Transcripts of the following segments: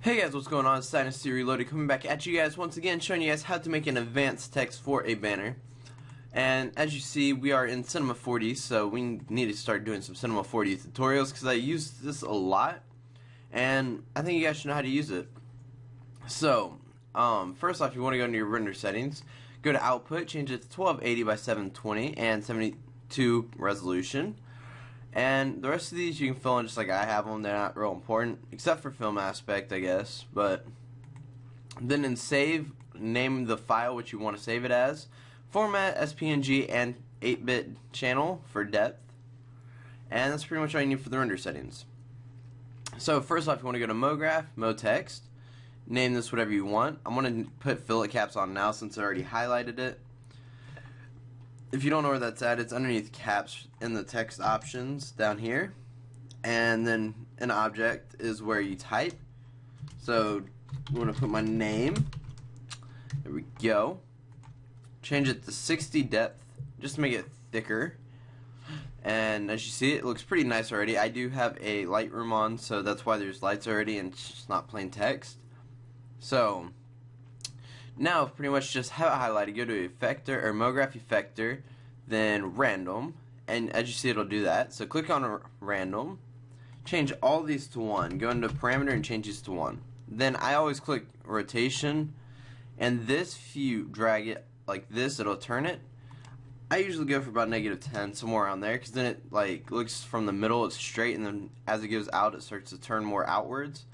Hey guys, what's going on? It's Dynasty Reloaded coming back at you guys once again, showing you guys how to make an advanced text for a banner. And as you see, we are in Cinema 4D, so we need to start doing some Cinema 4D tutorials because I use this a lot, and I think you guys should know how to use it. So, first off, you want to go into your render settings, go to Output, change it to 1280 by 720 and 72 resolution. And the rest of these you can fill in just like I have them. They're not real important, except for film aspect, I guess. But then in save, name the file which you want to save it as. Format, SPNG, and 8-bit channel for depth. And that's pretty much all you need for the render settings. So first off, you want to go to MoGraph, MoText. Name this whatever you want. I'm going to put fillet caps on now since I already highlighted it. If you don't know where that's at, it's underneath caps in the text options down here. And then an object is where you type. So I'm going to put my name. There we go. Change it to 60 depth just to make it thicker. And as you see, it looks pretty nice already. I do have a Lightroom on, so that's why there's lights already and it's just not plain text. So now pretty much just have it highlighted. Go to Effector or MoGraph Effector, then Random, and as you see it'll do that. So click on Random, change all these to 1. Go into Parameter and change these to 1. Then I always click Rotation, and this, if you drag it like this, it'll turn it. I usually go for about -10, somewhere around there, because then it like looks from the middle, it's straight, and then as it goes out, it starts to turn more outwards.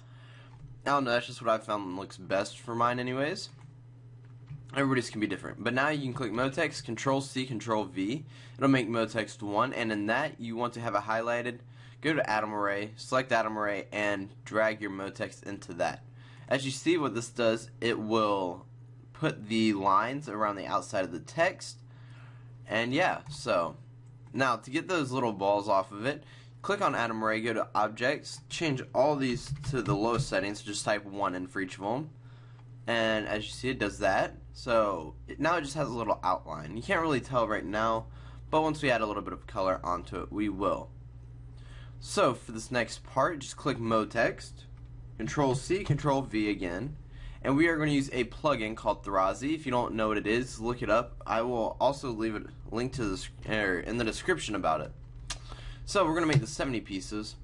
I don't know, that's just what I found looks best for mine anyways. Everybody's can be different. But now you can click MoText, Control-C, Control-V. It'll make MoText 1, and in that you want to have it highlighted. Go to Atom Array, select Atom Array, and drag your MoText into that. As you see what this does, it will put the lines around the outside of the text. And yeah, so now to get those little balls off of it, click on Atom Array, go to Objects, change all these to the lowest settings, just type 1 in for each of them. And as you see, it does that. So now it just has a little outline. You can't really tell right now, but once we add a little bit of color onto it, we will. So for this next part, just click MoText, Control-C, Control-V again, and we are going to use a plugin called Thrausi. If you don't know what it is, look it up. I will also leave a link to this in the description about it. So we're going to make the 70 pieces.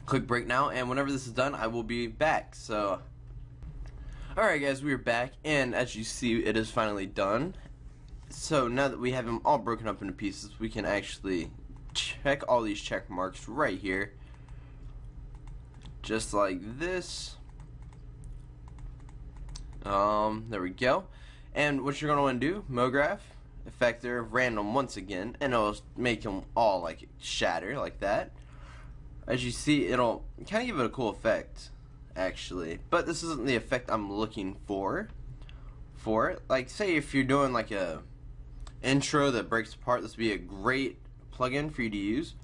Click Break Now, and whenever this is done, I will be back. So alright guys, we are back, and as you see, it is finally done. So now that we have them all broken up into pieces, we can actually check all these check marks right here. Just like this. There we go. And what you're going to want to do, MoGraph, Effector, Random once again, and it'll make them all like shatter like that. As you see, it'll kind of give it a cool effect, actually, but this isn't the effect I'm looking for it. Like, say if you're doing like a intro that breaks apart, this would be a great plugin for you to use.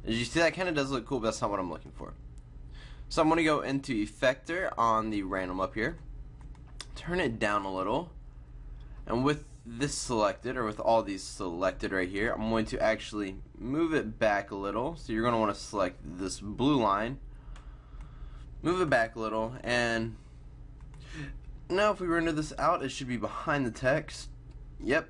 As you see, that kind of does look cool, but that's not what I'm looking for. So I'm going to go into Effector on the Random up here, turn it down a little, and with this selected, or with all these selected right here, I'm going to actually move it back a little. So you're going to want to select this blue line, move it back a little, and now if we render this out, it should be behind the text. Yep.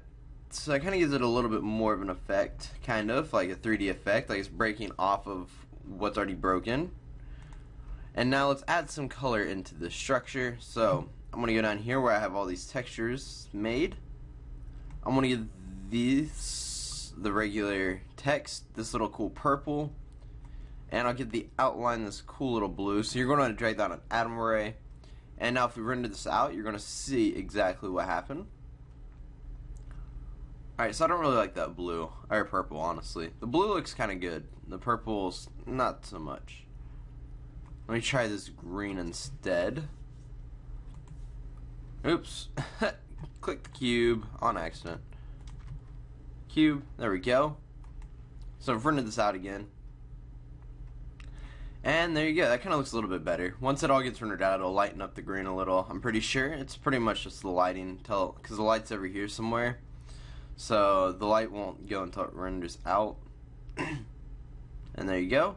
So that kind of gives it a little bit more of an effect, kind of like a 3D effect, like it's breaking off of what's already broken. And now let's add some color into the structure. So I'm going to go down here where I have all these textures made. I'm going to give these, the regular text, this little cool purple. And I'll get the outline this cool little blue. So you're going to drag that on Atom Array. And now if we render this out, you're going to see exactly what happened. Alright, so I don't really like that blue, or purple, honestly. The blue looks kind of good. The purple's not so much. Let me try this green instead. Oops. Click the cube on accident. Cube, there we go. So I've rendered this out again. And there you go, that kind of looks a little bit better. Once it all gets rendered out, it'll lighten up the green a little. I'm pretty sure it's pretty much just the lighting, because the light's over here somewhere. So the light won't go until it renders out. And there you go.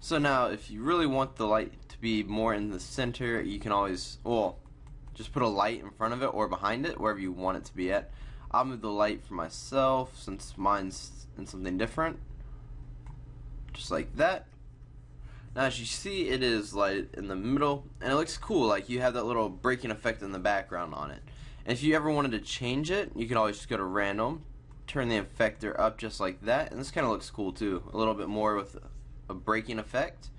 So now if you really want the light to be more in the center, you can always, well, just put a light in front of it or behind it, wherever you want it to be at. I'll move the light for myself since mine's in something different. Just like that. Now as you see, it is light in the middle, and it looks cool, like you have that little breaking effect in the background on it. And if you ever wanted to change it, you can always just go to random, turn the effector up just like that, and this kind of looks cool too, a little bit more with a breaking effect.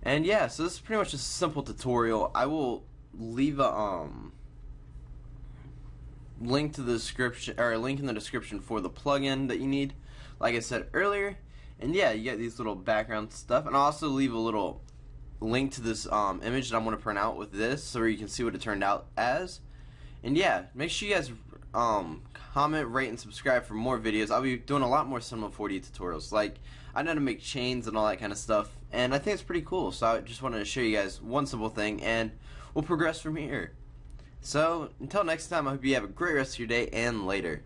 And yeah, so this is pretty much a simple tutorial. I will leave a link to the description, or a link in the description for the plugin that you need, like I said earlier. And yeah, you get these little background stuff, and I'll also leave a little link to this image that I'm going to print out with this, so you can see what it turned out as. And yeah, make sure you guys comment, rate, and subscribe for more videos. I'll be doing a lot more Cinema 4D tutorials. Like, I know how to make chains and all that kind of stuff, and I think it's pretty cool. So I just wanted to show you guys one simple thing, and we'll progress from here. So until next time, I hope you have a great rest of your day, and later.